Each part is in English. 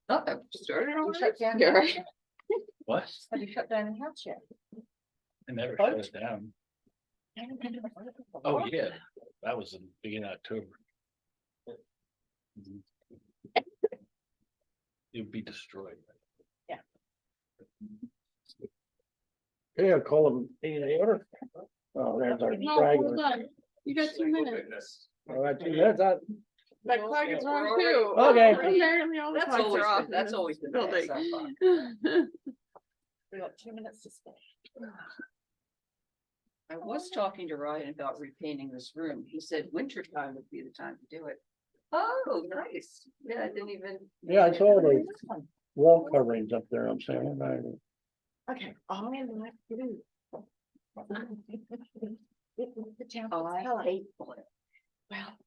Oh, I've started You already? shut down? Yeah, right. What? Have you shut down the house yet? It never What? shuts down. Oh, yeah, that was in the beginning of October. Mhm. It would be destroyed. Yeah, I'll call them a order. Oh, there's our No, hold straggler. on. You got 2 minutes. All right, 2 minutes. My clock is wrong too. Okay. Apparently all the That's clocks always are off. been- that's always been the case, building. We got 2 minutes to spare. I was talking to Ryan about repainting this room. He said winter time would be the time to do it. Oh, nice. Yeah, I didn't even. Yeah, I saw the wall coverings up there. I'm saying, Okay, all I have to do. The town. I hate it. Well,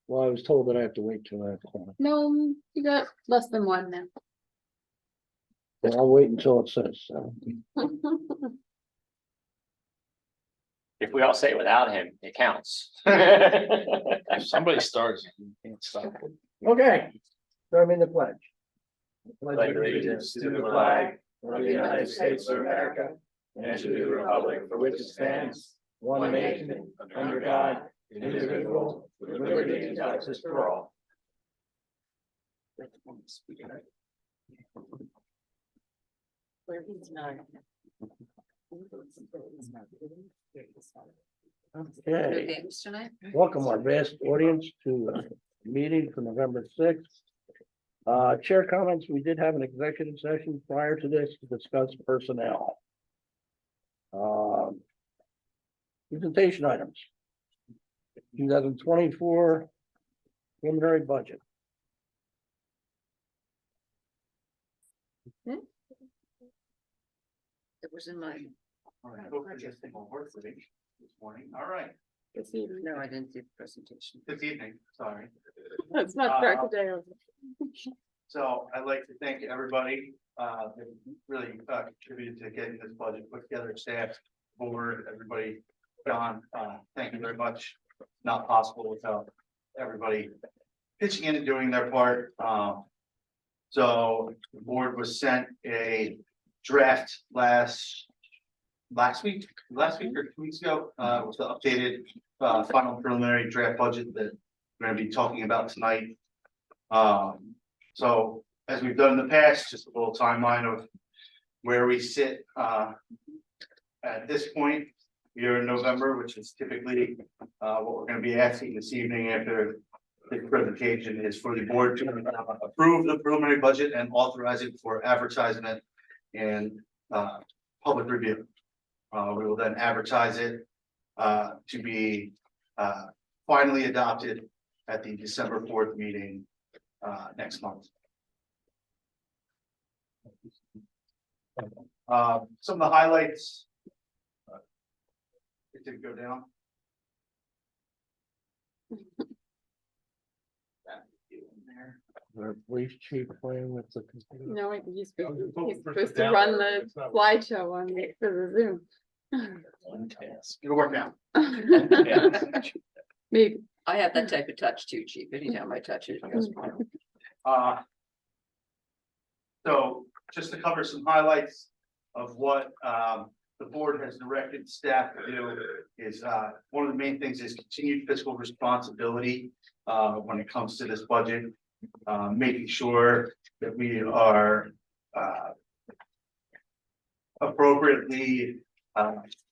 well, I was told that I have to wait till that. no, you got less than one now. Well, I'll wait until it says, If we all say it without him, it counts. If somebody starts, you can't stop it. Okay, so I'm in the pledge. Pledge allegiance to the flag of the United States of America and to the republic for which it stands, one nation, under God, indivisible, with liberty and justice for all. Where he's not. No Okay, games tonight? welcome our vast audience to a meeting for November 6th. Chair comments, we did have an executive session prior to this to discuss personnel. Presentation items. 2024 preliminary budget. It was in my. All right, hopefully this thing will work for me this morning. All right, This evening. No, I didn't do the presentation. this evening, sorry. Let's not start the day over. So I'd like to thank everybody, that really contributed to getting this budget put together, staff, board, everybody. John, thank you very much. Not possible without everybody pitching in and doing their part. So the board was sent a draft last week or 2 weeks ago, with the updated final preliminary draft budget that we're gonna be talking about tonight. So as we've done in the past, just a little timeline of where we sit at this point. We are in November, which is typically what we're gonna be asking this evening after the presentation is for the board to approve the preliminary budget and authorize it for advertisement and public review. We will then advertise it to be finally adopted at the December 4th meeting next month. Some of the highlights. It did go down. Our police chief playing with the computer. No, he's supposed to run the slideshow on the, for the One task. It'll work now. Zoom. Maybe. I have that type of touch too, chief. Anytime I touch it, it goes. So just to cover some highlights of what the board has directed staff to do is one of the main things is continued fiscal responsibility when it comes to this budget. Making sure that we are appropriately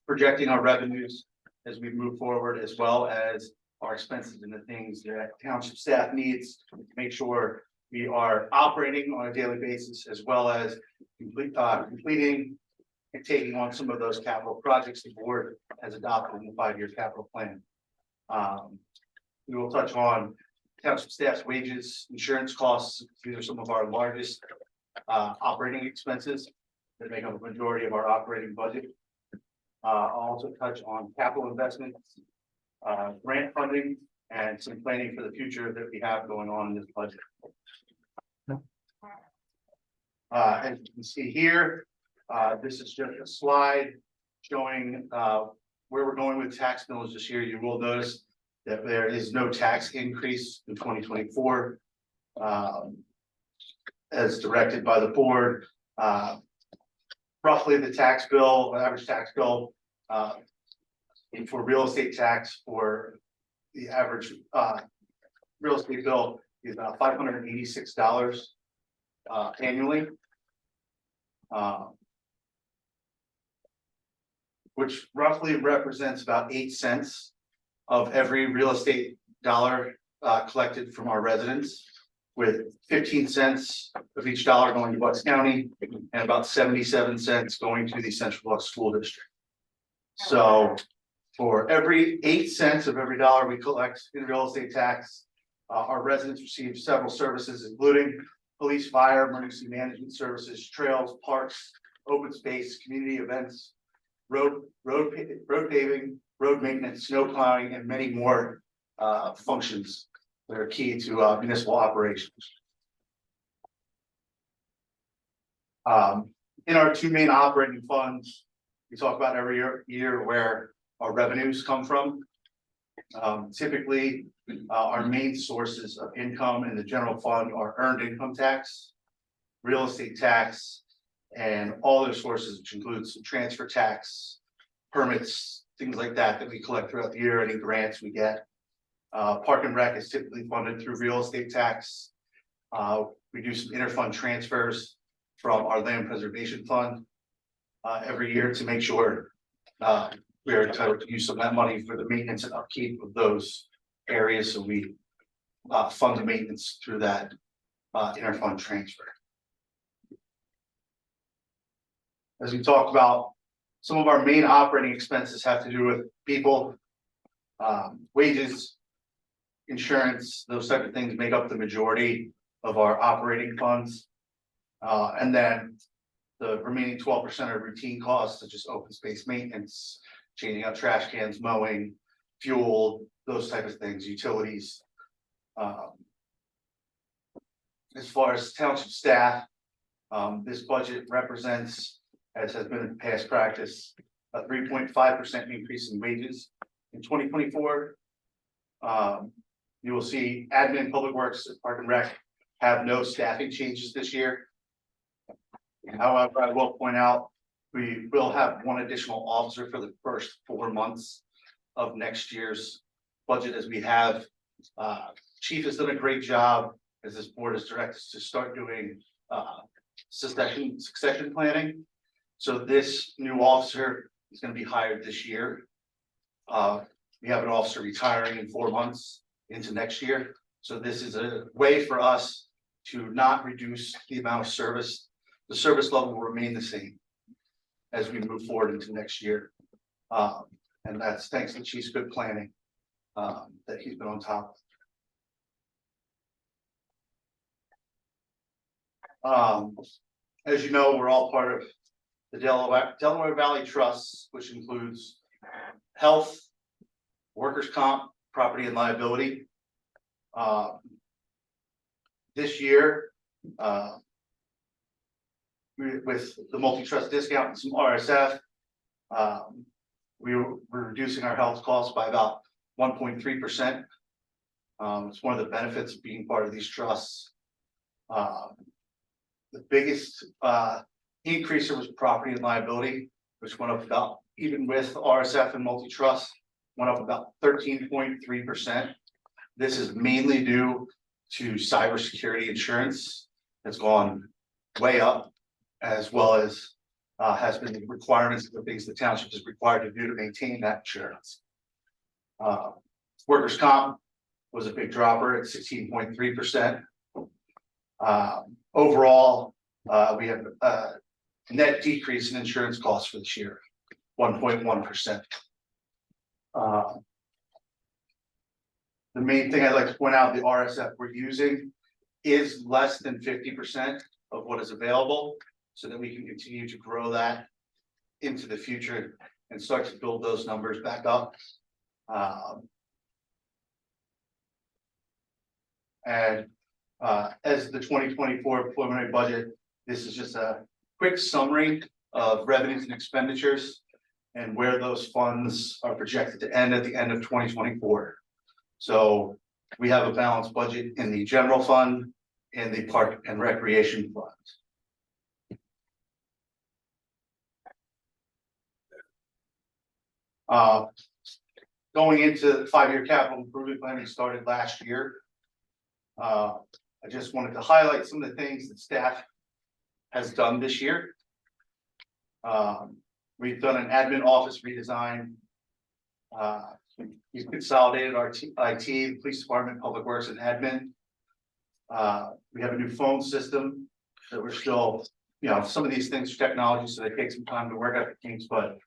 projecting our revenues as we move forward, as well as our expenses and the things that township staff needs to make sure we are operating on a daily basis, as well as completing and taking on some of those capital projects the board has adopted in the 5-year capital plan. We will touch on township staff's wages, insurance costs. These are some of our largest operating expenses that make up a majority of our operating budget. I'll also touch on capital investments, grant funding, and some planning for the future that we have going on in this budget. As you can see here, this is just a slide showing where we're going with tax bills this year. You will notice that there is no tax increase in 2024. as directed by the board. Roughly the tax bill, average tax bill, and for real estate tax for the average, real estate bill is about $586, annually. Which roughly represents about 8 cents of every real estate dollar, collected from our residents, with 15 cents of each dollar going to Bucks County and about 77 cents going to the Central Bucks School District. So for every 8 cents of every dollar we collect in real estate tax, our residents receive several services, including police, fire, emergency management services, trails, parks, open space, community events, road paving, road maintenance, snow plowing, and many more functions that are key to municipal operations. In our two main operating funds, we talk about every year where our revenues come from. Typically, our main sources of income in the general fund are earned income tax, real estate tax, and all their sources, which includes transfer tax, permits, things like that that we collect throughout the year, any grants we get. Park and Rec is typically funded through real estate tax. We do some interfund transfers from our land preservation fund every year to make sure we are entitled to use some of that money for the maintenance and upkeep of those areas. So we fund the maintenance through that interfund transfer. As we talked about, some of our main operating expenses have to do with people, wages, insurance, those type of things make up the majority of our operating funds. And then the remaining 12% are routine costs, such as open space maintenance, changing out trash cans, mowing, fuel, those type of things, utilities. As far as township staff, this budget represents, as has been in past practice, a 3.5% increase in wages in 2024. You will see admin, public works, park and rec have no staffing changes this year. However, I will point out, we will have one additional officer for the first 4 months of next year's budget, as we have. Chief has done a great job, as this board has directed us to start doing succession planning. So this new officer is going to be hired this year. We have an officer retiring in 4 months into next year. So this is a way for us to not reduce the amount of service. The service level will remain the same as we move forward into next year. And that's thanks to Chief's good planning that he's been on top of. As you know, we're all part of the Delaware Valley Trust, which includes health, workers' comp, property and liability. This year, with the multi-trust discount and some RSF, we're reducing our health costs by about 1.3%. It's one of the benefits of being part of these trusts. The biggest increaser was property and liability, which went up about, even with RSF and multi-trust, went up about 13.3%. This is mainly due to cybersecurity insurance that's gone way up, as well as has been the requirements of the things the township is required to do to maintain that insurance. Workers' comp was a big dropper at 16.3%. Overall, we have a net decrease in insurance costs for this year, 1.1%. The main thing I'd like to point out, the RSF we're using is less than 50% of what is available, so that we can continue to grow that into the future and start to build those numbers back up. As the 2024 preliminary budget, this is just a quick summary of revenues and expenditures and where those funds are projected to end at the end of 2024. So we have a balanced budget in the general fund, in the park and recreation fund. Going into the 5-year capital improvement plan we started last year. I just wanted to highlight some of the things that staff has done this year. We've done an admin office redesign. We've consolidated our IT, the police department, public works, and admin. We have a new phone system that we're still, some of these things are technology, so they take some time to work out the kinks, but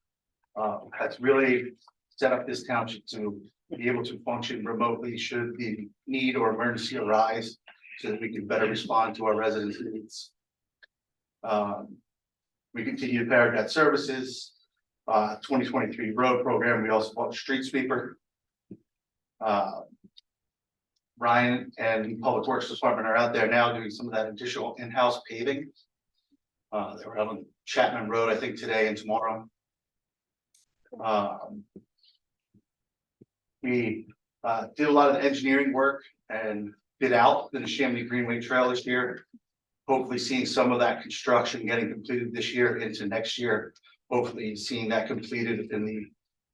that's really set up this township to be able to function remotely should the need or emergency arise, so that we can better respond to our residents' needs. We continue to pay our debt services. 2023 road program. We also bought a street sweeper. Ryan and the Public Works Department are out there now doing some of that additional in-house paving. They were out on Chapman Road, I think, today and tomorrow. We did a lot of the engineering work and bid out the Chamonix Greenway Trail this year. Hopefully seeing some of that construction getting completed this year into next year. Hopefully seeing that completed in the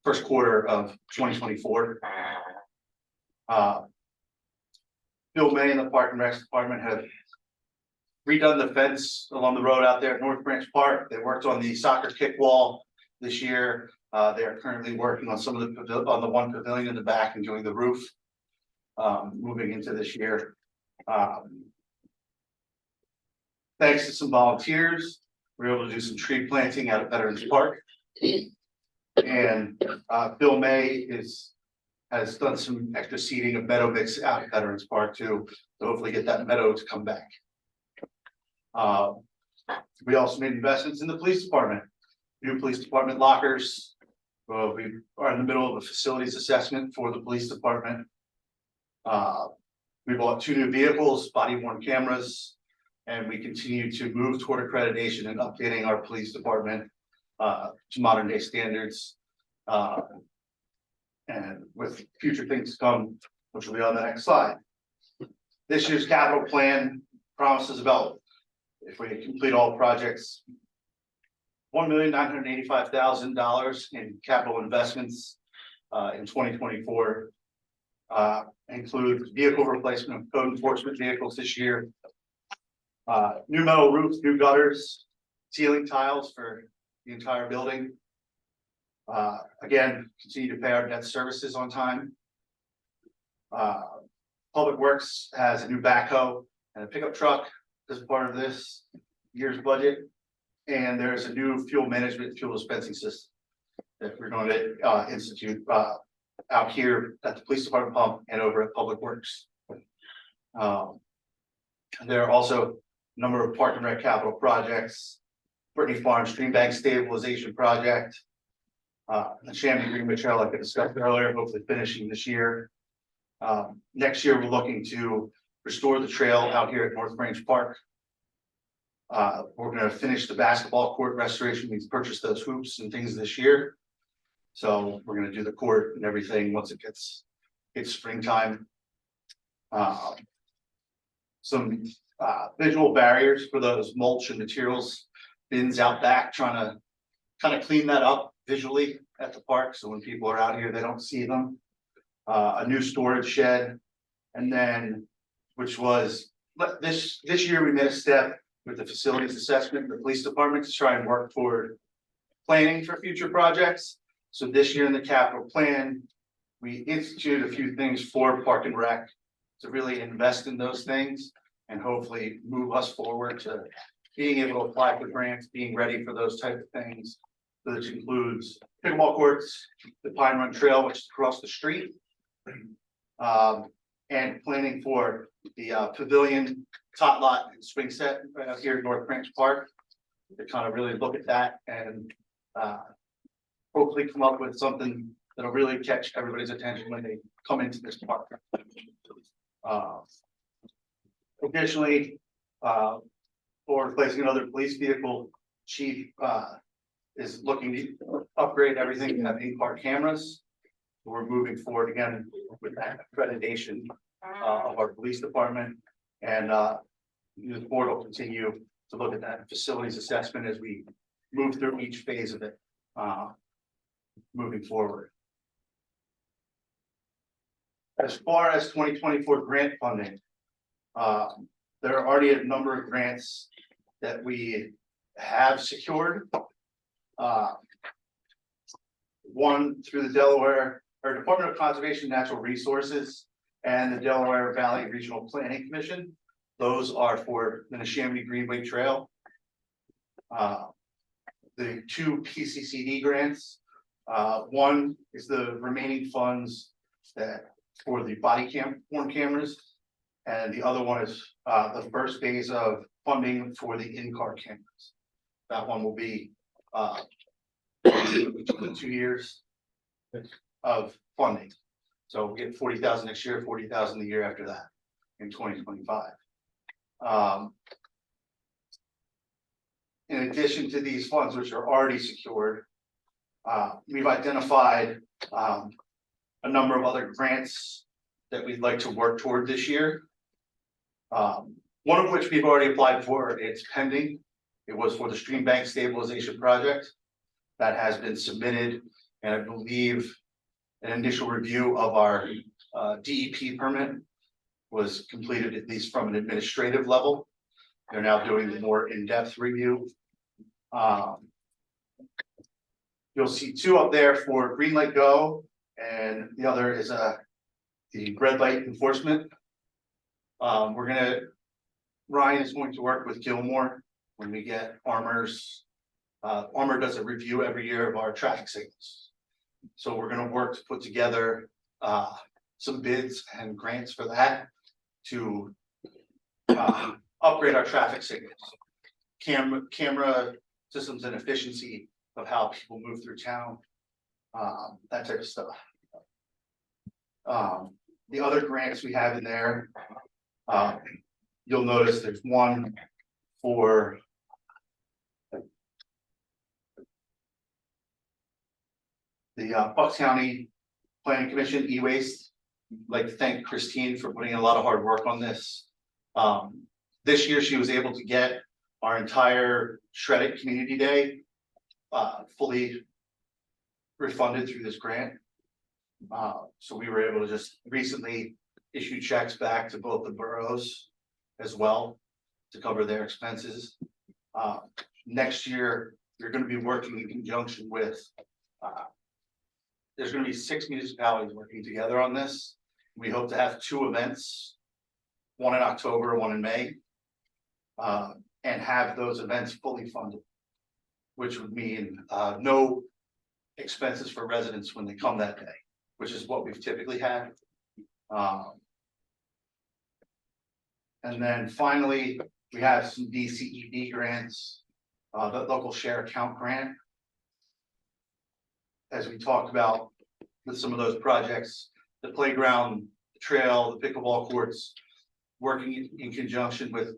first quarter of 2024. Bill May and the Park and Rec Department have redone the fence along the road out there at North Branch Park. They worked on the soccer kick wall this year. They are currently working on some of the one pavilion in the back and doing the roof. Moving into this year. Thanks to some volunteers, we were able to do some tree planting out at Veterans Park. And Bill May has done some extra seeding of meadow mix out at Veterans Park to hopefully get that meadow to come back. We also made investments in the police department, new police department lockers. We are in the middle of a facilities assessment for the police department. We bought 2 new vehicles, body worn cameras, and we continue to move toward accreditation and updating our police department to modern day standards. And with future things to come, which will be on the next slide. This year's capital plan promises about, if we complete all projects, $1,985,000 in capital investments in 2024. Include vehicle replacement of code enforcement vehicles this year. New metal roofs, new gutters, ceiling tiles for the entire building. Again, continue to pay our debt services on time. Public Works has a new backhoe and a pickup truck as part of this year's budget. And there's a new fuel management, fuel dispensing system that we're going to institute out here at the police department pump and over at Public Works. There are also a number of park and rec capital projects. Brittany Farm Stream Bank Stabilization Project. The Chamonix Greenway Trail, like I discussed earlier, hopefully finishing this year. Next year, we're looking to restore the trail out here at North Branch Park. We're going to finish the basketball court restoration. We've purchased those hoops and things this year. So we're going to do the court and everything once it gets springtime. Some visual barriers for those mulch and materials bins out back, trying to kind of clean that up visually at the park. So when people are out here, they don't see them. A new storage shed. And then, which was this year, we made a step with the facilities assessment, the police department, to try and work toward planning for future projects. So this year in the capital plan, we instituted a few things for Park and Rec to really invest in those things and hopefully move us forward to being able to apply for grants, being ready for those type of things. So this includes pickleball courts, the Pine Run Trail, which is across the street, and planning for the pavilion, tot lot, and swing set right out here at North Branch Park to kind of really look at that and hopefully come up with something that'll really catch everybody's attention when they come into this park. Additionally, for replacing another police vehicle, chief is looking to upgrade everything to have 8-part cameras. We're moving forward again with that accreditation of our police department and the board will continue to look at that facilities assessment as we move through each phase of it, moving forward. As far as 2024 grant funding, there are already a number of grants that we have secured. One through the Delaware or Department of Conservation and Natural Resources and the Delaware Valley Regional Planning Commission. Those are for the Neshaminy Greenway Trail. The two PCCD grants. One is the remaining funds that for the body worn cameras, and the other one is the first phase of funding for the in-car cameras. That one will be 2 years of funding. So we'll get 40,000 next year, 40,000 the year after that in 2025. In addition to these funds, which are already secured, we've identified a number of other grants that we'd like to work toward this year. One of which we've already applied for, it's pending. It was for the stream bank stabilization project that has been submitted, and I believe an initial review of our DEP permit was completed, at least from an administrative level. They're now doing the more in-depth review. You'll see two up there for Green Light Go, and the other is the red light enforcement. Ryan is going to work with Gilmore when we get Armor's. Armor does a review every year of our traffic signals. So we're going to work to put together some bids and grants for that to upgrade our traffic signals, camera systems and efficiency of how people move through town, that type of stuff. The other grants we have in there, you'll notice there's one for the Bucks County Planning Commission e-waste. I'd like to thank Christine for putting in a lot of hard work on this. This year she was able to get our entire Shred It Community Day fully refunded through this grant. So we were able to just recently issue checks back to both the boroughs as well to cover their expenses. Next year, we're going to be working in conjunction with, there's going to be 6 municipalities working together on this. We hope to have 2 events, one in October, one in May, and have those events fully funded, which would mean no expenses for residents when they come that day, which is what we've typically had. And then finally, we have some DCED grants, the local share account grant. As we talked about with some of those projects, the playground, the trail, the pickleball courts, working in conjunction with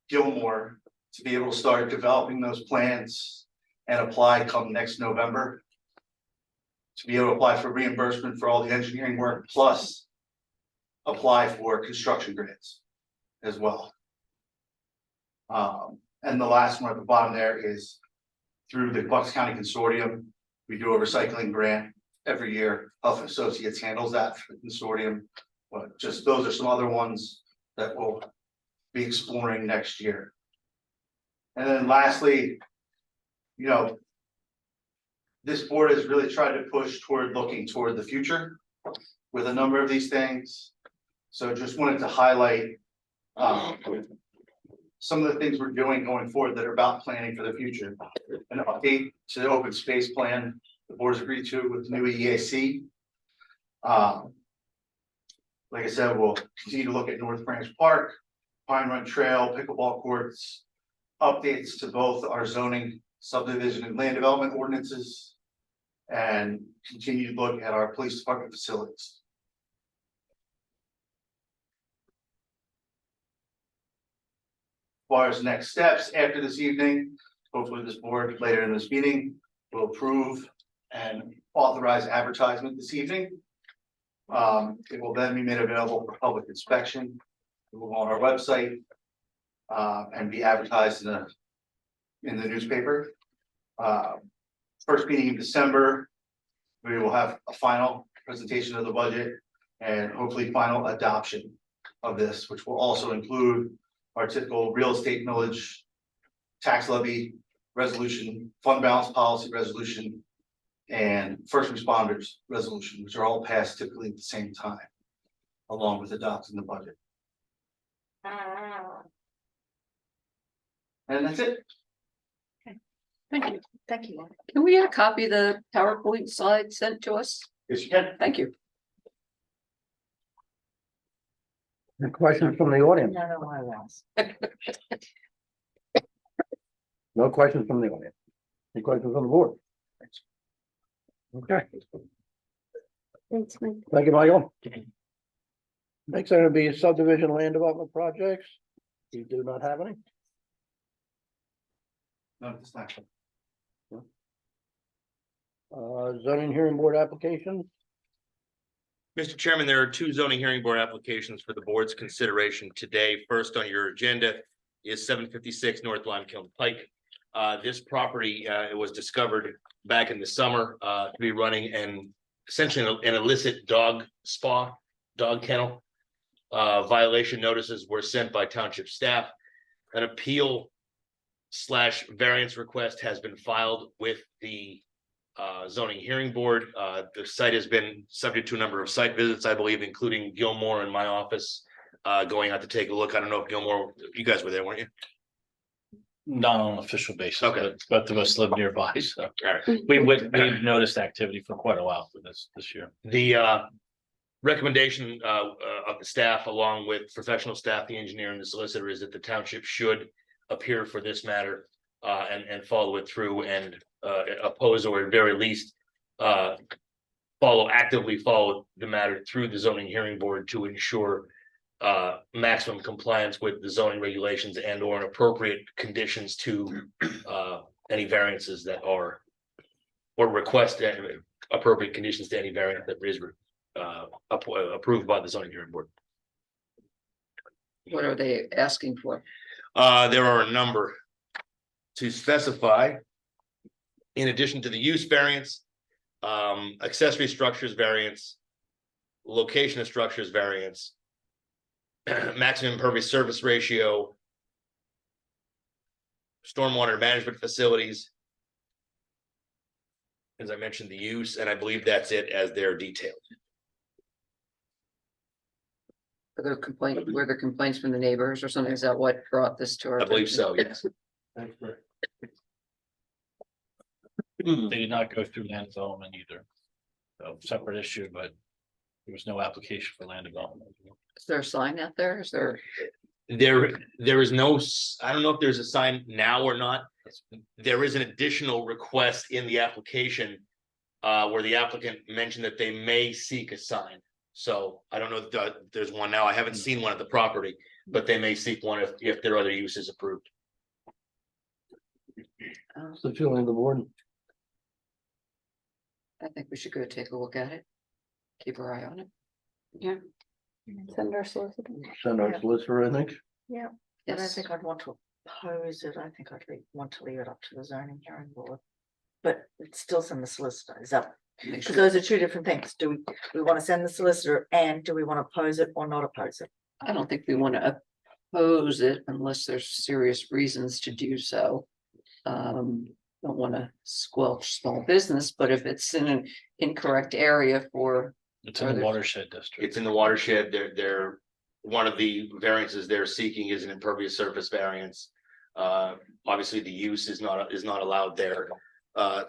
Gilmore to be able to start developing those plans and apply come next November. To be able to apply for reimbursement for all the engineering work, plus apply for construction grants as well. And the last one at the bottom there is through the Bucks County Consortium. We do a recycling grant every year. Huff Associates handles that for the consortium, but just those are some other ones that we'll be exploring next year. And then lastly, you know, this board has really tried to push toward looking toward the future with a number of these things. So just wanted to highlight some of the things we're doing going forward that are about planning for the future. An update to the open space plan the board's agreed to with the new EAC. Like I said, we'll continue to look at North Branch Park, Pine Run Trail, pickleball courts, updates to both our zoning, subdivision, and land development ordinances, and continue to look at our police department facilities. As far as next steps after this evening, hopefully this board later in this meeting will approve and authorize advertisement this evening. It will then be made available for public inspection. It will go on our website. and be advertised in the newspaper. First meeting in December, we will have a final presentation of the budget and hopefully final adoption of this, which will also include our typical real estate millage, tax levy resolution, fund balance policy resolution, and first responders resolution, which are all passed typically at the same time, along with adopting the budget. And that's it. Thank you. Thank you. Can we get a copy of the PowerPoint slide sent to us? Yes, you can. Thank you. Any questions from the audience? No, I was. No questions from the audience. Any questions on the board? Okay, Thanks, Mike. thank you, Michael. Next item will be subdivision land development projects. You do not have any? No, it's not. Zoning hearing board applications. Mr. Chairman, there are two zoning hearing board applications for the board's consideration today. First on your agenda is 756 North Lime Kiln Pike. This property, it was discovered back in the summer to be running essentially an illicit dog spa, dog kennel. Violation notices were sent by township staff. An appeal / variance request has been filed with the zoning hearing board. The site has been subject to a number of site visits, I believe, including Gilmore and my office going out to take a look. I don't know if Gilmore, you guys were there, weren't you? Not on an official basis, Okay. but both of us live nearby, so All right. we've noticed activity for quite a while for this year. The recommendation of the staff, along with professional staff, the engineer and the solicitor, is that the township should appear for this matter and follow it through and oppose, or at very least actively follow the matter through the zoning hearing board to ensure maximum compliance with the zoning regulations and or an appropriate conditions to any variances that are, or request appropriate conditions to any variant that is approved by the zoning hearing board. What are they asking for? There are a number to specify. In addition to the use variance, accessory structures variance, location of structures variance, maximum impervious surface ratio, stormwater management facilities. As I mentioned, the use, and I believe that's it as they're detailed. Were there complaints from the neighbors or something? Is that what brought this to our? I believe so, yes. That's correct. They did not go through land development either. So separate issue, but there was no application for land development. Is there a sign out there? Is there? There is no, I don't know if there's a sign now or not. There is an additional request in the application where the applicant mentioned that they may seek a sign. So I don't know if there's one now. I haven't seen one at the property, but they may seek one if their other use is approved. What's the feeling of the board? I think we should go take a look at it. Keep our eye on it. Yeah. Send our solicitor. Send our solicitor, I think. I don't Yes. think I'd want to oppose it. I think I'd want to leave it up to the zoning hearing board. But it's still send the solicitor, is that, Make because sure- those are two different things. Do we want to send the solicitor and do we want to oppose it or not oppose it? I don't think we want to oppose it unless there's serious reasons to do so. Don't want to squelch small business, but if it's in an incorrect area for, It's in the watershed district. It's in the watershed. They're one of the variances they're seeking is an impervious surface variance. Obviously, the use is not allowed there.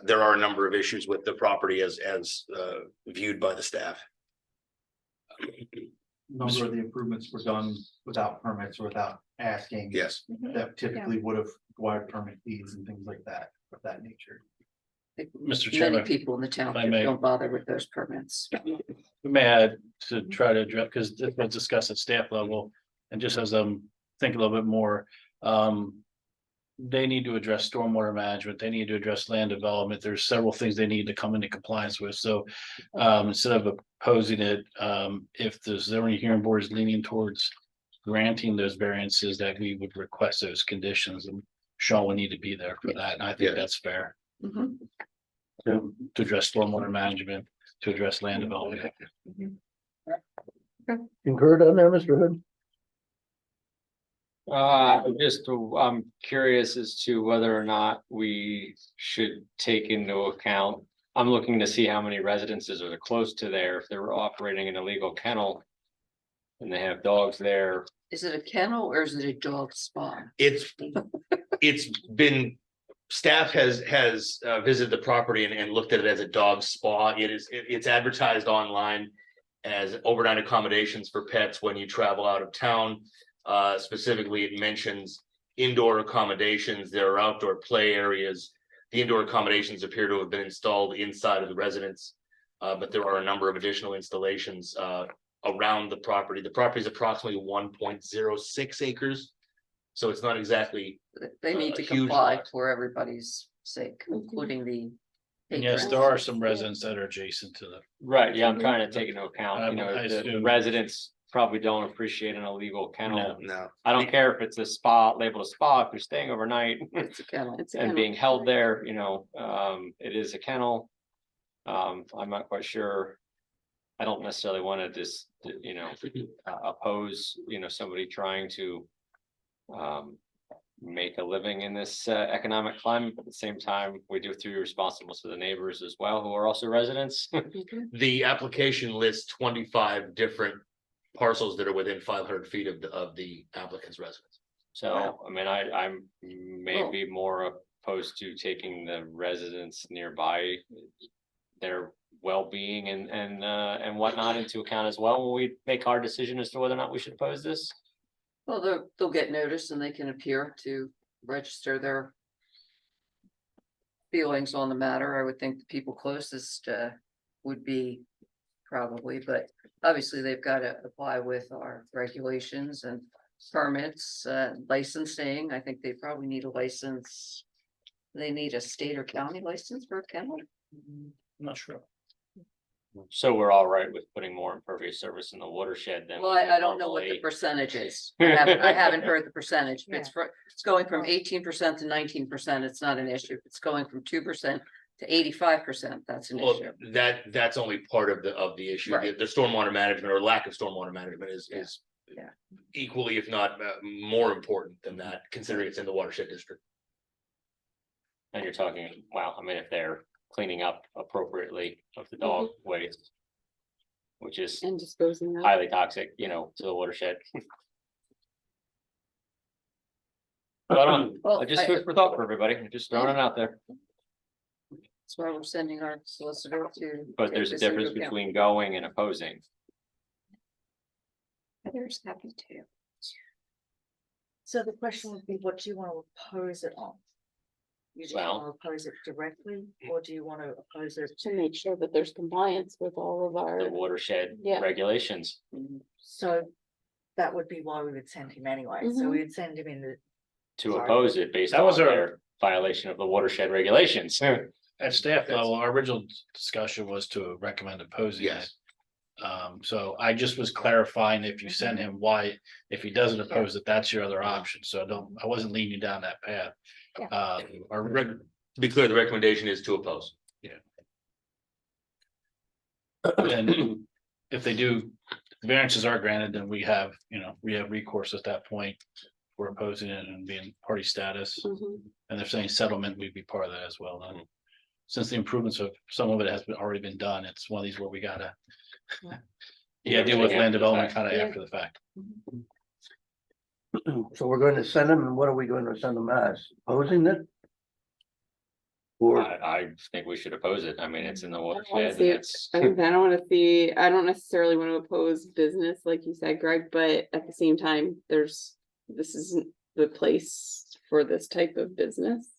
There are a number of issues with the property as viewed by the staff. Number of the improvements were done without permits or without asking. Yes. That typically would have required permit fees and things like that, of that nature. Mr. many Chairman, people in the township may. don't bother with those permits. we may add to try to address, because this was discussed at staff level, and just as I'm thinking a little bit more, they need to address stormwater management, they need to address land development, there's several things they need to come into compliance with, so instead of opposing it, if the zoning hearing board is leaning towards granting those variances, that we would request those conditions, and Sean would need to be there for that, and I think Yeah. that's fair. Mhm. To address stormwater management, to address land development. Concurred on that, Mr. Hood? I'm curious as to whether or not we should take into account. I'm looking to see how many residences are close to there, if they were operating an illegal kennel. And they have dogs there. Is it a kennel or is it a dog spa? It's been, staff has visited the property and looked at it as a dog spa. It's advertised online as overnight accommodations for pets when you travel out of town. Specifically, it mentions indoor accommodations. There are outdoor play areas. The indoor accommodations appear to have been installed inside of the residence. But there are a number of additional installations around the property. The property is approximately 1.06 acres. So it's not exactly, They need to huge comply lot. for everybody's sake, including the. And yes, there are some residents that are adjacent to the, Right, yeah, I'm trying to take into account, you know, I the assume- residents probably don't appreciate an illegal kennel. no. I don't care if it's a spa, labeled a spa, if you're staying overnight It's a kennel. It's a and kennel. being held there, you know, it is a kennel. I'm not quite sure. I don't necessarily want to just, you know, oppose, you know, somebody trying to make a living in this economic climate, but at the same time, we do have to be responsible to the neighbors as well, who are also residents. The application lists 25 different parcels that are within 500 feet of the applicant's residence. So, I mean, I'm maybe more opposed to taking the residents nearby, their well-being and whatnot into account as well, when we make our decision as to whether or not we should oppose this. Well, they'll get notice and they can appear to register their feelings on the matter. I would think the people closest would be probably, but obviously they've got to apply with our regulations and permits, licensing. I think they probably need a license. They need a state or county license for a kennel. I'm not sure. So we're all right with putting more impervious surface in the watershed than. Well, we would I don't know what the normally. percentage is. I haven't heard the percentage. If it's going from 18% to 19%, it's not an issue. If it's going from 2% to 85%, that's an Well, issue. that's only part of the issue. Right. The stormwater management or lack of stormwater management is Yeah. equally, if not more important than that, considering it's in the watershed district. And you're talking, wow, I mean, if they're cleaning up appropriately of the dog waste. Which is And disposing of. highly toxic, you know, to the watershed. But I don't, Well, I just food for thought for everybody, I'm just throwing it out there, That's why we're sending our solicitor to. but take there's a this into difference account. between going and opposing. There's happy to. So the question would be, what do you want to oppose it on? You just Well- want to oppose it directly, or do you want to oppose it? To make sure that there's compliance with all of The our, watershed Yeah. regulations. So that would be why we would send him anyway, so Mhm. we'd send him in the. To Sorry. oppose it based That on was our- their violation of the watershed regulations. At staff level, our original discussion was to recommend opposing it. Yes. So I just was clarifying if you send him why, if he doesn't oppose it, that's your other option. So I wasn't leading you down that path. Yeah. To be clear, the recommendation is to oppose. And if they do, variances are granted, then we have recourse at that point. We're opposing it and being party status, Mhm. and they're saying settlement, we'd be part of that as well. Then, since the improvements of some of it has already been done, it's one of these where we gotta. Yeah, deal with Yeah. land development kind of Yeah. after the fact. So we're going to send them, and what are we going to send them as? Opposing it? Or, I think we should oppose it, I mean, it's in the wanna watershed, and see it. it's. I don't wanna see, I don't necessarily wanna oppose business, like you said, Greg, but at the same time, this isn't the place for this type of business.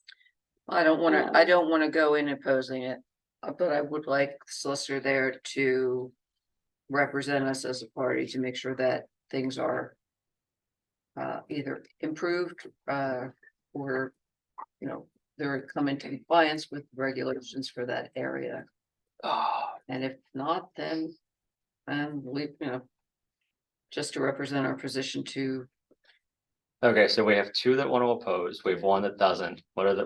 I don't wanna go in opposing it, but I would like the solicitor there to represent us as a party to make sure that things are either improved, or, you know, they're coming to compliance with regulations for that area. And if not, then, we, just to represent our position to, Okay, so we have two that want to oppose. We have one that doesn't. What are the,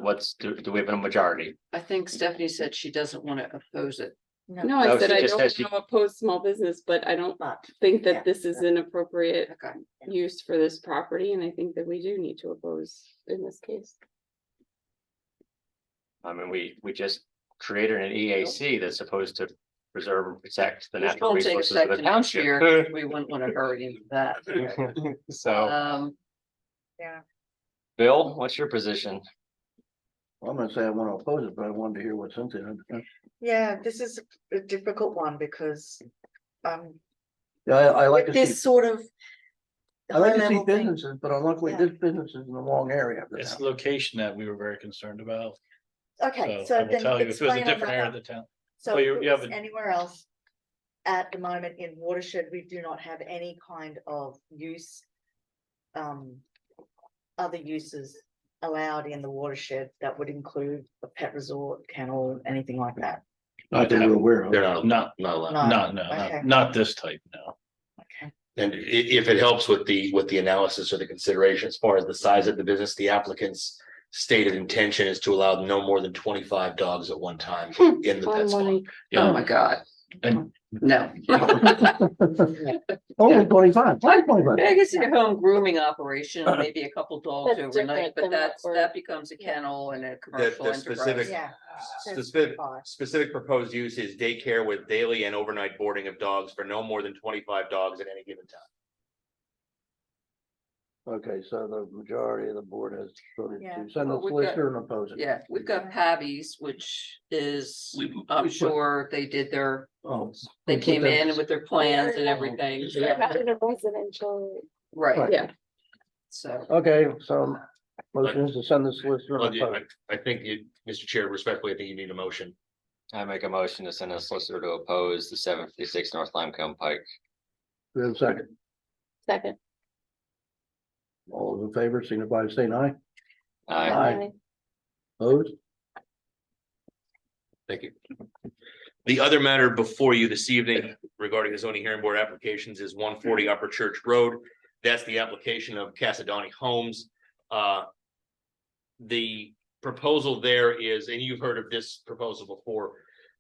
do we have a majority? I think Stephanie said she doesn't want to oppose it. No, I Oh, said she I just don't said she- want to oppose small business, but I don't But think Yeah. that this is an appropriate Okay. use for this property, and I think that we do need to oppose in this case. I mean, we just created an EAC that's supposed to preserve and protect the Which natural won't take resources of effect the next township. year. We wouldn't want to hurry into that. So, Yeah. Bill, what's your position? I'm gonna say I want to oppose it, but I wanted to hear what Cynthia had. Yeah, this is a difficult one because Yeah, I like to this see, sort of. I like to see high-level thing- businesses, but unluckily Yeah. this business is in the wrong area. of the It's town. the location that we were very concerned about. Okay, I so will then tell you, if it was a explain on different area of that. the town. So well, if you- it you have was a- anywhere else. At the moment in watershed, we do not have any kind of use. Other uses allowed in the watershed that would include a pet resort, kennel, anything like that. Not that we're aware of. They're not, Not, not allowed. No. no, Okay. not this type, no. Okay, And if it helps with the analysis or the consideration as far as the size of the business, the applicant's stated intention is to allow no more than 25 dogs at one time in the pet spot. Oh, my God. And- No. Only 25. Why 25? I guess a home grooming operation, maybe a couple dogs That's overnight, different but than what that's, we're- that becomes a kennel and a commercial the enterprise. specific- yeah. Specific, Fine. specific proposed use is daycare with daily and overnight boarding of dogs for no more than 25 dogs at any given time. Okay, so the majority of the board has voted Yeah. to send the Well, we've got- solicitor and oppose it. Yeah, we've got Pabby's, which is, I'm we put- sure they did their, Oh, they we put came that- in with their plans and everything. Residential. Right, Yeah, so, Okay, so motion is to send the solicitor Well, and yeah, oppose. I think you, Mr. Chair, respectfully, I think you need a motion. I make a motion to send a solicitor to oppose the 756 North Limecombe Pike. We have a second. second. All those in favor, signify by saying aye. Aye. Opposed? Thank you. The other matter before you this evening regarding the zoning hearing board applications is 140 Upper Church Road. That's the application of Casadani Homes. The proposal there is, and you've heard of this proposal before.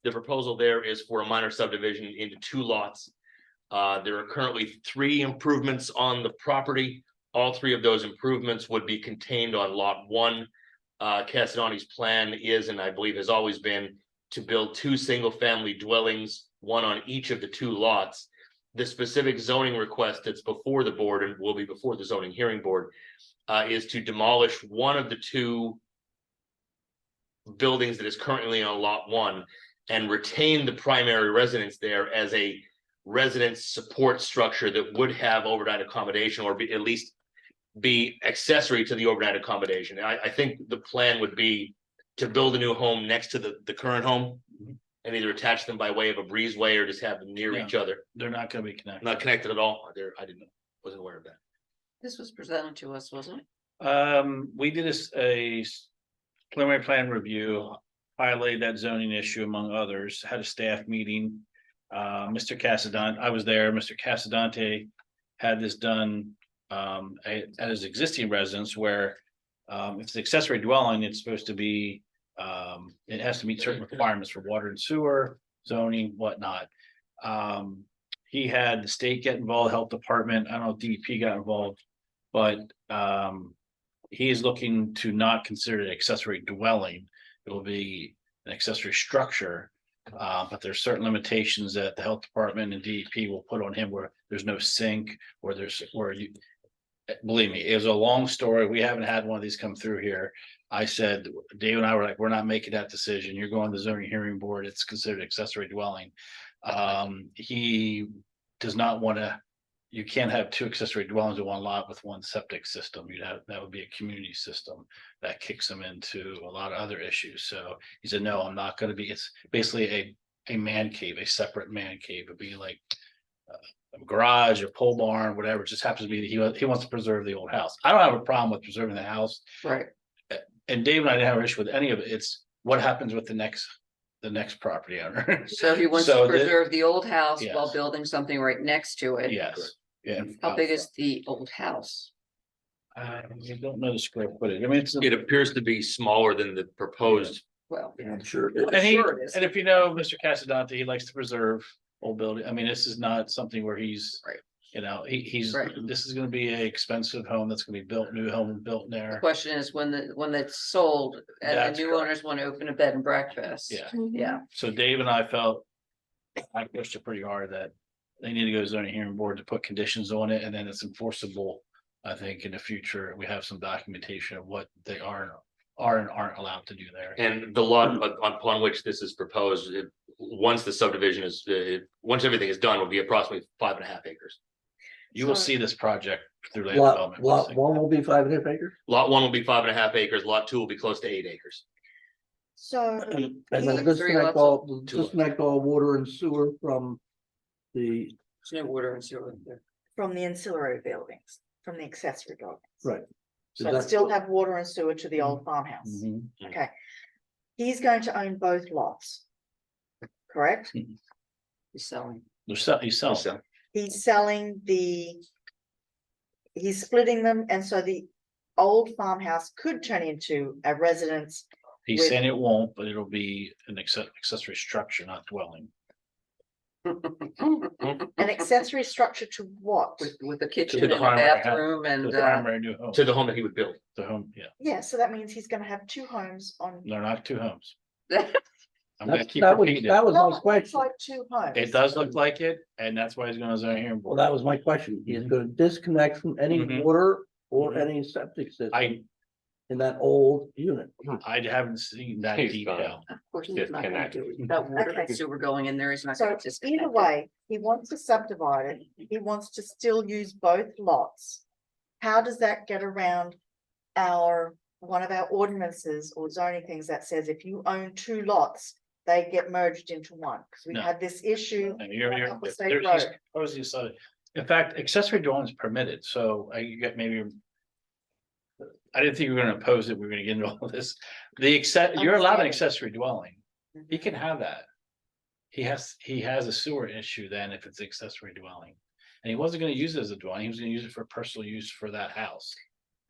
The proposal there is for a minor subdivision into 2 lots. There are currently 3 improvements on the property. All 3 of those improvements would be contained on lot 1. Casadani's plan is, and I believe has always been, to build 2 single-family dwellings, 1 on each of the 2 lots. The specific zoning request that's before the board and will be before the zoning hearing board is to demolish 1 of the 2 buildings that is currently on lot 1 and retain the primary residence there as a residence support structure that would have overnight accommodation or be at least be accessory to the overnight accommodation. I think the plan would be to build a new home next to the current home and either attach them by way of a breezeway or just have them near Yeah. each other. They're not gonna be connected. Not connected at all. I wasn't aware of that. this was presented to us, wasn't it? We did a preliminary plan review, highlighted that zoning issue among others, had a staff meeting. Mr. Casadante, I was there, Mr. Casadante had this done at his existing residence where if it's accessory dwelling, it's supposed to be it has to meet certain requirements for water and sewer, zoning, whatnot. He had the state get involved, health department, I don't know if DEP got involved, but he is looking to not consider it accessory dwelling. It will be an accessory structure. But there's certain limitations that the health department and DEP will put on him where there's no sink or believe me, it was a long story. We haven't had one of these come through here. I said, Dave and I were like, we're not making that decision. You're going to the zoning hearing board. It's considered accessory dwelling. He does not want to, you can't have 2 accessory dwellings in 1 lot with 1 septic system. That would be a community system that kicks him into a lot of other issues. So he said, no, I'm not going to be, it's basically a man cave, a separate man cave. It'd be like a garage, a pole barn, whatever. It just happens to be that he wants to preserve the old house. I don't have a problem with preserving the house. Right. And Dave and I didn't have an issue with any of it. It's what happens with the next property owner. So he wants So to preserve the old house while Yes. building something right next to it. Yes, Yeah. How big is the old house? I don't know the square footage. I mean, it's. It appears to be smaller than the proposed. Well, I'm sure. And he, sure it is. and if you know, Mr. Casadante, he likes to preserve old building. I mean, this is not something where he's. Right. You know, he's, Right. this is gonna be a expensive home that's gonna be built, new home built The there. question is when it's sold and That's the new correct. owners want to open a bed and breakfast. Yeah. Yeah, So Dave and I felt. I pushed it pretty hard that they need to go to zoning hearing board to put conditions on it and then it's enforceable. I think in the future, we have some documentation of what they are and aren't allowed to do there. And the lot upon which this is proposed, once the subdivision is, once everything is done, will be approximately 5.5 acres. You will So- see this project through land Lot, development. lot one will be 5.5 acres? Lot 1 will be 5.5 acres, lot 2 will be close to 8 acres. So And then Three disconnect lots all, two lots. disconnect all water and sewer from the, there's no water and sewer there. from the ancillary buildings, from the accessory buildings. right. So Is that- still have water and sewer to the old farmhouse. Mhm. Okay. He's going to own both lots. Correct? He's selling. He's selling. So, He's selling he's splitting them, and so the old farmhouse could turn into a residence. He's with- saying it won't, but it'll be an accessory structure, not dwelling. An accessory structure to what? With a kitchen the and a primary house, bathroom The and primary new home, to the home that he would build. the home, yeah, Yeah, so that means he's gonna have two homes on. they're not two homes. uh, I'm gonna That keep that was, repeating it. that was No, my it question. looks like two homes. It does look like it, and that's why he's gonna zone hearing Well, board. that was my question. He is gonna disconnect from any Mhm. water or Mhm. any septic system I, in that old unit. I haven't seen that He's detail. Of course, he's not gonna Disconnect. do it. That water Okay. and sewer going in there, he's not So gonna disconnect either it. way, he wants to subdivide it, he wants to still use both lots. How does that get around one of our ordinances or zoning things that says if you own two lots, they get merged into one? Because we No. had this issue. And you're, Up the state there's, he's road. proposing so, in fact, accessory dwelling is permitted, so I get maybe. I didn't think we were gonna oppose it, we were gonna get into all this. You're allowed an Understandable. accessory dwelling, he Mhm. can have that. He has a sewer issue then if it's accessory dwelling. And he wasn't gonna use it as a dwelling, he was gonna use it for personal use for that house.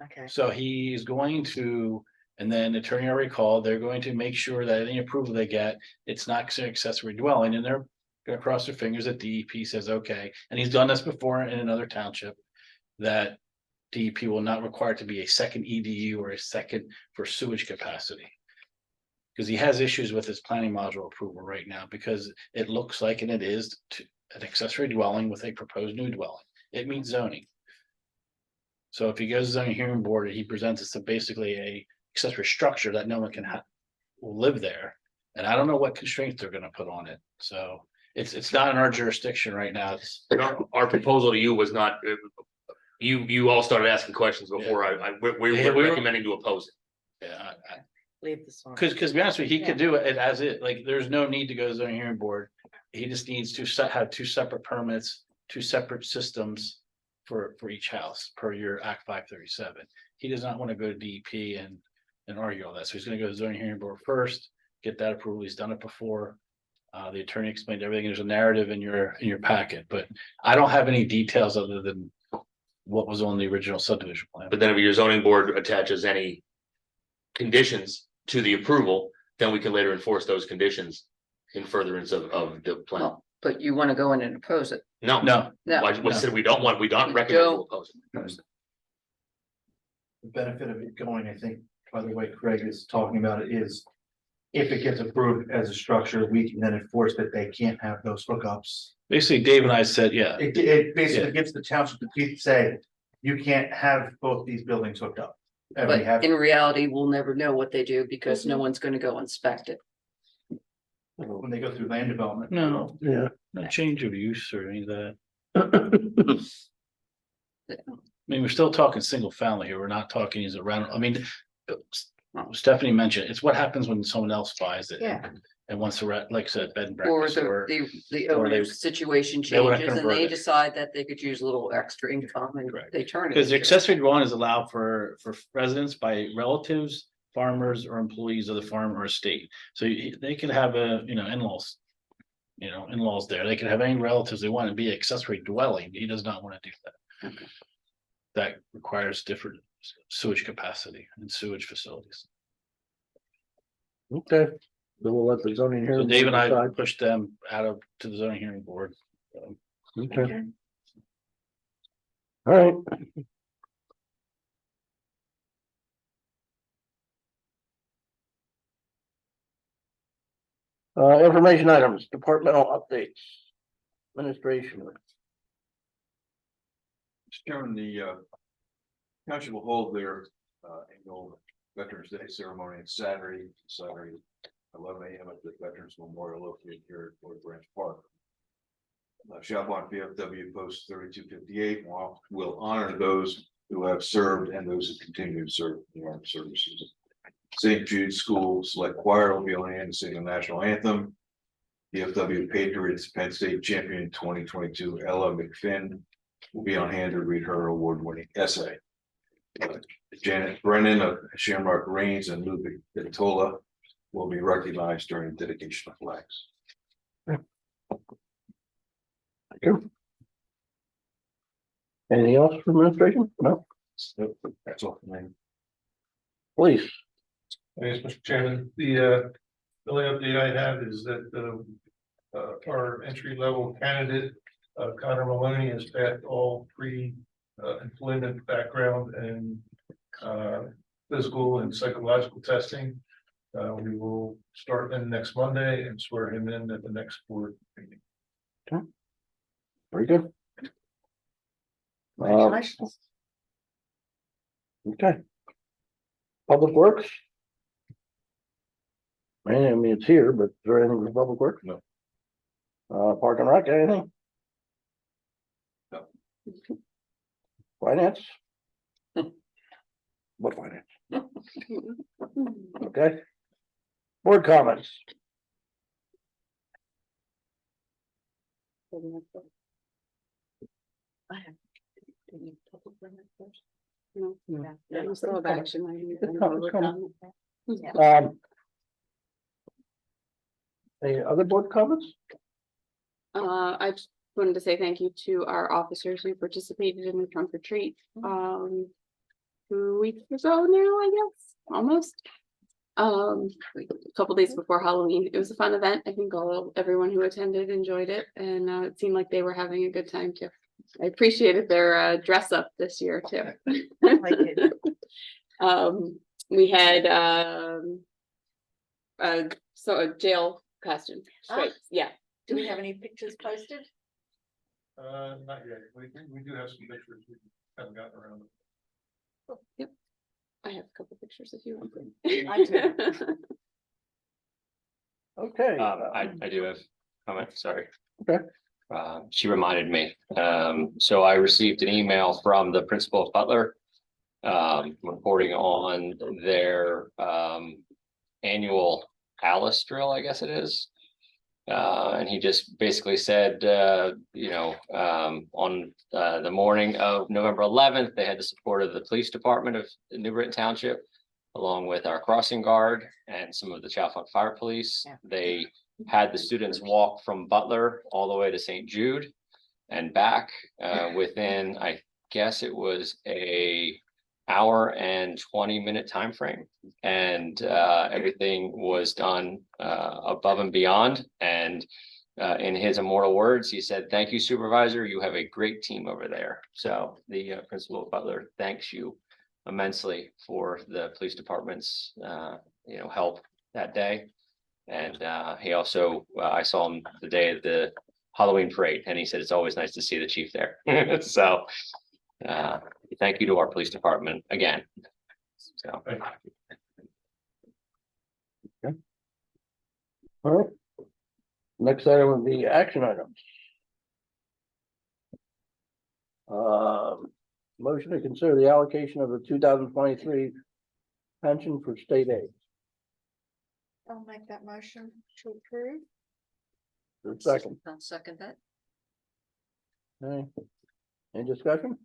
Okay, So he's going to, and then attorney already called, they're going to make sure that any approval they get, it's not considered accessory dwelling, and they're gonna cross their fingers that DEP says, okay, and he's done this before in another township. That DEP will not require it to be a second EDU or a second for sewage capacity. Because he has issues with his planning module approval right now, because it looks like, and it is an accessory dwelling with a proposed new dwelling, it meets zoning. So if he goes to zoning hearing board, and he presents us to basically a accessory structure that no one can will live there. And I don't know what constraints they're gonna put on it, so it's not in our jurisdiction right now, it's. Our proposal to you was not, you all started asking questions before we Yeah, were we were- recommending to oppose it. Yeah, leave this one. cause to be honest with you, he could Yeah. do it as it, like, there's no need to go to zoning hearing board. He just needs to have two separate permits, two separate systems. For each house per your Act 537. He does not want to go to DEP and argue all that, so he's gonna go to zoning hearing board first, get that approval, he's done it before. The attorney explained everything, there's a narrative in your packet, but I don't have any details other than. What was on the original subdivision plan. But then if your zoning board attaches any conditions to the approval, then we can later enforce those conditions in furtherance of the plan. Well, but you wanna go in and oppose it. No, No, No, I said we don't We recommend to don't. oppose it. The benefit of it going, I think, by the way Craig is talking about it is. If it gets approved as a structure, we can then enforce that they can't have those hookups. basically Dave and I said, yeah, It basically gives the township to say, you can't have both these buildings hooked up. And we but have, in reality, we'll never know what they do because no one's gonna go inspect it. when they go through land development. no, Yeah. no change of use or any of that. I mean, we're still talking single family here, we're not talking as a rental, I mean. Stephanie mentioned, it's what happens when someone else buys it. Yeah. And wants to like I said, bed and Or breakfast or. the or they- owner's situation they wanna changes and convert they it. decide that they could use a little extra income and Correct. they turn it. Because the into- accessory dwelling is allowed for residents by relatives, farmers or employees of the farm or estate. So they could have a, in-laws. you know, in-laws there. They can have any relatives they want to be accessory dwelling. He does not want to do that. That requires different sewage capacity and sewage facilities. Okay, so we'll let the zoning So hearing. Dave and I decide. pushed them to the zoning hearing board. Okay. All right. Information items, departmental updates, administration. Mr. Chairman, the township will hold their annual Veterans Day ceremony on Saturday, 11 a.m. at the Veterans Memorial located here at Fort Branch Park. Shop on VFW Post 3258 will honor those who have served and those who continue to serve in the armed services. St. Jude School Select Choir will be on hand to sing the national anthem. VFW Patriots Penn State Champion 2022 Ella McFinn will be on hand to read her award-winning essay. Janet Brennan of Shamrock Reigns and Ludwig Vitola will be recognized during the dedication of flags. Thank you. Anything else for administration? No, That's all for me. please. Thanks, Mr. Chairman. The only update I have is that our entry level candidate, Connor Maloney, has passed all employment background and physical and psychological testing. We will start in next Monday and swear him in at the next board meeting. Very good. Congratulations. Okay. Public Works. I mean, it's here, but is there anything for Public Works? No. Park and Rec, anything? No. Finance? What finance? Okay. Board comments. I have. Do you need public comment first? No, Yeah. we still have action items and It's coming, public coming. comment. Any other board comments? I just wanted to say thank you to our officers who participated in the trunk or treat, 2 weeks ago now, I guess, almost. A couple days before Halloween. It was a fun event. I think everyone who attended enjoyed it, and it seemed like they were having a good time too. I appreciated their dress up this year too. We had a jail costume. Stripes, yeah. Do we have any pictures posted? Not yet. We do have some pictures. We haven't gotten around. Yep. I have a couple pictures if you want. I do. Okay. I do have a comment, sorry. Okay. She reminded me, so I received an email from the principal of Butler. Reporting on their annual Alice drill, I guess it is. And he just basically said, on the morning of November 11th, they had the support of the police department of New Britain Township, along with our crossing guard and some of the Chalfont Fire Police. Yeah. They had the students walk from Butler all the way to St. Jude and back within, I guess it was a hour and 20-minute time frame, and everything was done above and beyond. And in his immortal words, he said, "Thank you, supervisor. You have a great team over there." So the principal of Butler thanks you immensely for the police department's help that day. And he also, I saw him the day of the Halloween parade, and he said it's always nice to see the chief there. So thank you to our police department again. So All right. Next item would be action items. Motion to consider the allocation of the 2023 pension for state aid. I'll make that motion to approve. Second. I'll second that. Okay. Any discussion?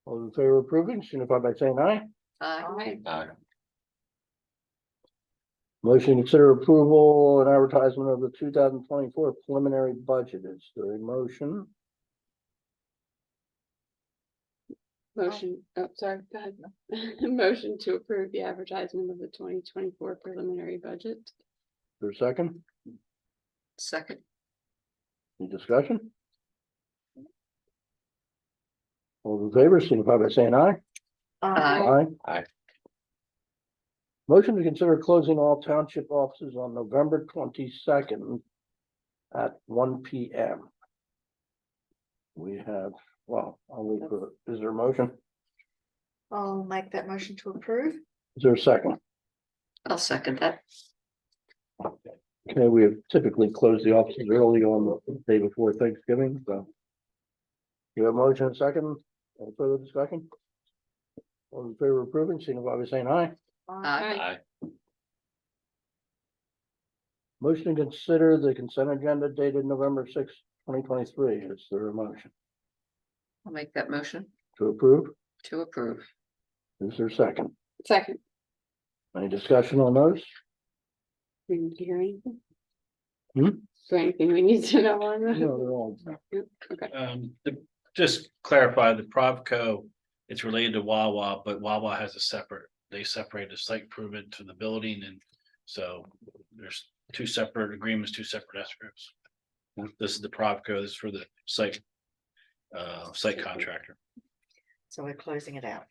All those in favor of approving, signify by saying aye. Aye. uh, Motion to consider approval and advertisement of the 2024 preliminary budget. Is there a motion? Motion, oh, sorry, go ahead. Motion to approve the advertisement of the 2024 preliminary budget. Is there a second? Second, Any discussion? All in favor, signify by saying aye. Aye. Aye. Motion to consider closing all township offices on November 22nd at 1 p.m. We have, well, I'll wait for, is there a motion? I'll make that motion to approve. Is there a second? I'll second that. Okay, we have typically closed the offices early on the day before Thanksgiving, so. You have a motion and a second, any further discussion? All in favor of approving, signify by saying aye. Aye. Aye. Motion to consider the consent agenda dated November 6th, 2023. Is there a motion I'll make that motion to approve? to approve. Is there a second? Second, Any discussion on those? we need to hear anything? Hmm? Is there anything we need to know on No, that? they're all. Okay, Just clarify the Provco, it's related to Wawa, but Wawa has a separate, they separate the site improvement to the building, and so there's two separate agreements, two separate escrows. This is the Provco, this is for the site site contractor. So we're closing it out.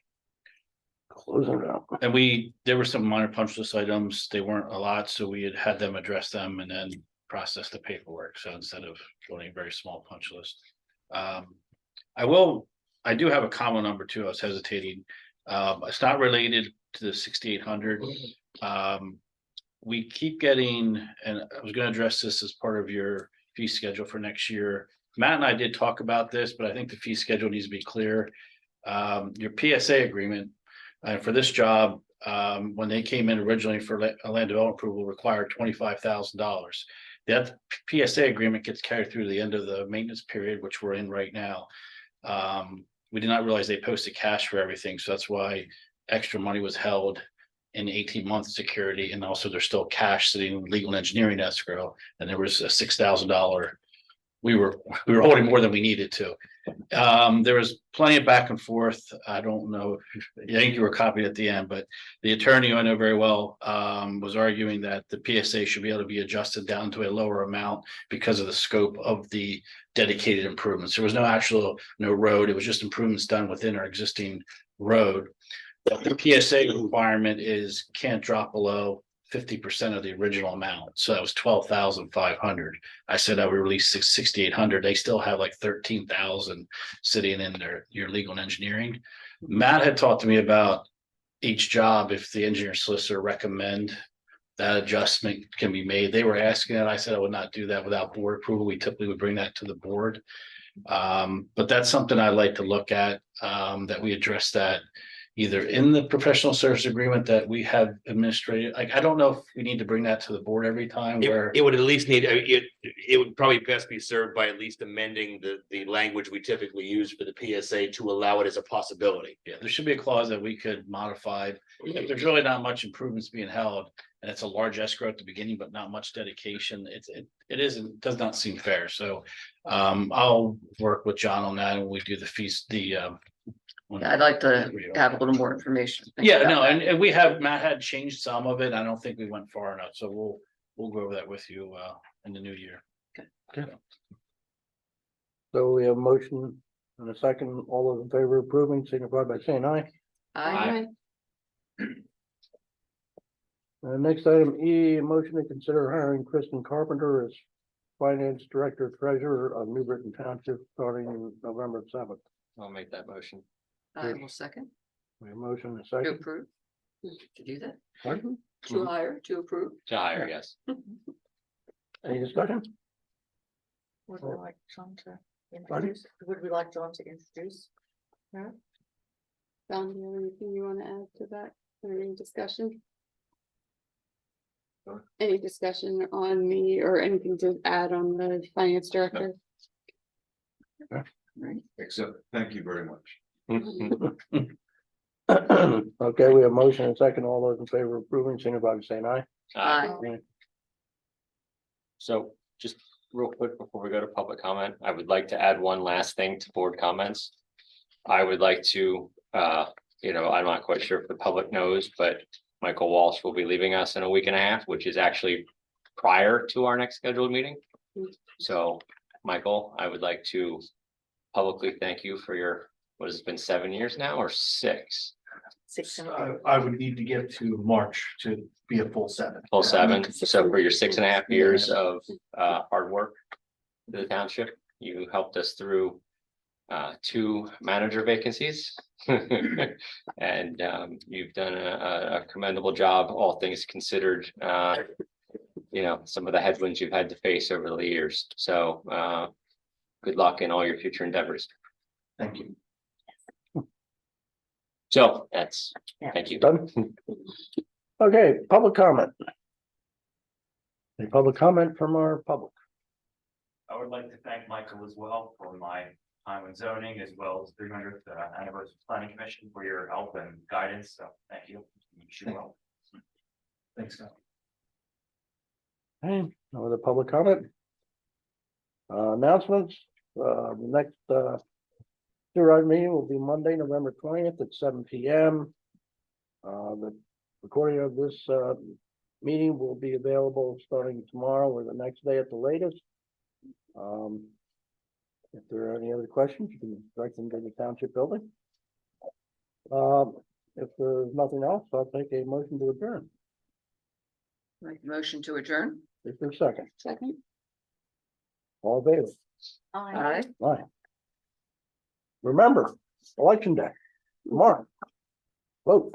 Closing it out. And there were some minor punch list items, they weren't a lot, so we had them address them and then process the paperwork, so instead of doing a very small punch list. I do have a comment number two, I was hesitating. It's not related to the 6,800. We keep getting, and I was gonna address this as part of your fee schedule for next year. Matt and I did talk about this, but I think the fee schedule needs to be clear. Your PSA agreement, for this job, when they came in originally for a land development approval, required $25,000. That PSA agreement gets carried through the end of the maintenance period, which we're in right now. We did not realize they posted cash for everything, so that's why extra money was held in 18-month security, and also there's still cash sitting in legal and engineering escrow, and there was a $6,000. We were holding more than we needed to. There was plenty of back and forth. I don't know, I think you were copied at the end, but the attorney, who I know very well, was arguing that the PSA should be able to be adjusted down to a lower amount because of the scope of the dedicated improvements. There was no road, it was just improvements done within our existing road. The PSA requirement can't drop below 50% of the original amount, so that was 12,500. I said I would release 6,800. They still have like 13,000 sitting in your legal and engineering. Matt had talked to me about each job, if the engineer solicitor recommend that adjustment can be made. They were asking it. I said I would not do that without board approval. We typically would bring that to the board. But that's something I'd like to look at, that we address that either in the professional service agreement that we have administrated. Like, I don't know if we need to bring that to the board every time where. It would at least need, it would probably best be served by at least amending the language we typically use for the PSA to allow it as a possibility. Yeah, there should be a clause that we could modify. If there's really not much improvements being held, and it's a large escrow at the beginning, but not much dedication, does not seem fair. So I'll work with John on that, and we do the fees, Yeah, I'd like to have a little more information. Yeah, no, and Matt had changed some of it. I don't think we went far enough, so we'll go over that with you in the new year. So we have a motion and a second. All those in favor of approving, signify by saying aye. Aye. Next item E, a motion to consider hiring Kristen Carpenter as Finance Director Treasurer of New Britain Township starting November 7th. I'll make that motion. I will second We have a motion and a to second. approve. To do that, Pardon? to hire, to approve. To hire, yes. Any discussion? Would we like John to Pardon? introduce? Would we like John to introduce? her? Don, do you have anything you want to add to that, or any discussion? Sorry? Any discussion on me or anything to add on the finance director? Except, thank you very much. Okay, we have motion and second. All those in favor of approving, signify by saying aye. Aye. So just real quick before we go to public comment, I would like to add one last thing to board comments. I would like to, I'm not quite sure if the public knows, but Michael Walsh will be leaving us in a week and a half, which is actually prior to our next scheduled meeting. So, Michael, I would like to publicly thank you for your, what has it been 7 years now or 6? 6 and I would need to get to March to be a full 7. Full 7. So for your 6.5 years of hard work to the township, you helped us through 2 manager vacancies. And you've done a commendable job, all things considered. Some of the headwinds you've had to face over the years. So good luck in all your future endeavors. Thank you. So that's, Yeah. thank you. Done? Okay, public comment. Any public comment from our public? I would like to thank Michael as well for my time in zoning as well as 300th anniversary planning commission for your help and guidance. So thank you. You should well. Thanks, Scott. Hey, no other public comment? Announcements, the next, supervisor meeting will be Monday, November 20th at 7 p.m. The recording of this, meeting will be available starting tomorrow or the next day at the latest. If there are any other questions, you can direct them to the township building. If there's nothing else, I'll take a motion to adjourn. Make a motion to adjourn. Is there a second? Second. All in favor? Aye. Aye. Remember, election day, tomorrow. Vote.